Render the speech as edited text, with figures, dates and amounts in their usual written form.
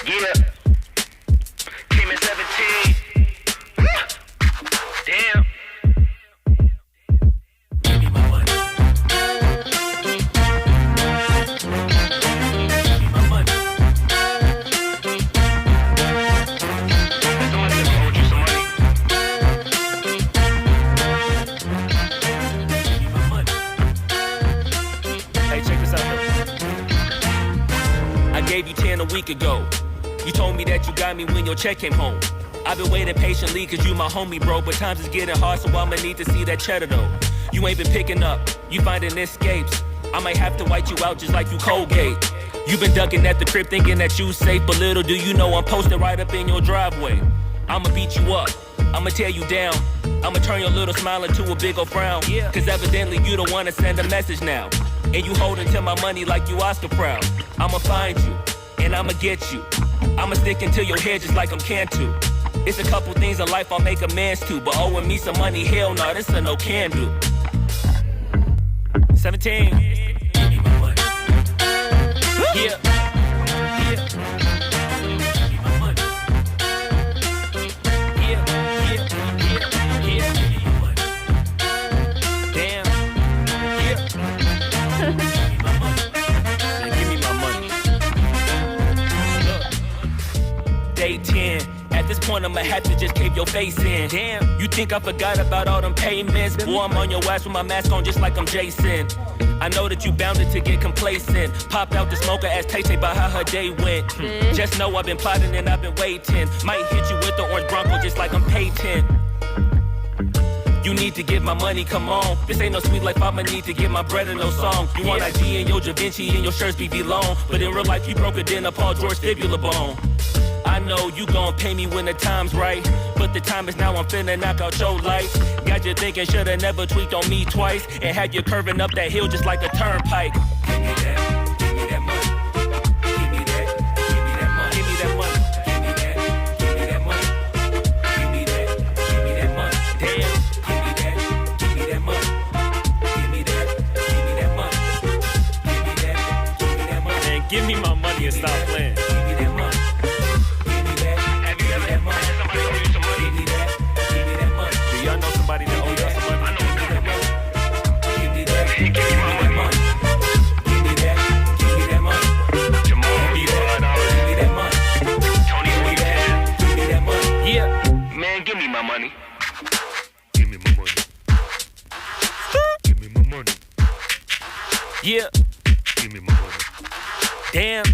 Yeah. Came in 17. Damn. Give me my money. Give me my money. Someone said we owed you some money. Give me my money. Hey, check this out though. I gave you 10 a week ago. You told me that you got me when your check came home. I've been waiting patiently cause you my homie, bro. But times is getting hard, so I'ma need to see that cheddar though. You ain't been picking up, you finding escapes. I might have to white you out just like you Colgate. You been ducking at the crib thinking that you safe, but little do you know I'm posted right up in your driveway. I'ma beat you up, I'ma tear you down. I'ma turn your little smile into a big ol' frown. Cause evidently you don't wanna send a message now. And you holding to my money like you Oscar proud. I'ma find you, and I'ma get you. I'ma stick into your head just like I'm Cantu. It's a couple things in life I'll make amends to, but owing me some money, hell no, this a no can do. 17. Give me my money. Yeah. Yeah. Give me my money. Yeah. Yeah. Yeah. Yeah. Give me my money. Damn. Yeah. Give me my money. Yeah, give me my money. Look. Day 10. At this point, I'ma have to just cave your face in. Damn, you think I forgot about all them payments? Boy, I'm on your ass with my mask on just like I'm Jason. I know that you bounded to get complacent. Popped out the smoker, asked Tay-Tay about how her day went. Just know I've been plotting and I've been waiting. Might hit you with the orange Bronco just like I'm Peyton. You need to get my money, come on. This ain't no sweet life, I'ma need to get my bread and no song. You want IG and your Da Vinci and your shirts be long. But in real life, you broke it in a Paul George fibula bone. I know you gon' pay me when the time's right, but the time is now, I'm finna knock out your lights. Got you thinking shoulda never tweaked on me twice, and had you curving up that hill just like a turnpike. Give me that money. Give me that money. Give me that money. Give me that money. Give me that money. Damn. Give me that money. Give me that money. Give me that money. Man, give me my money and stop playing. Yeah. Give me my money. Damn.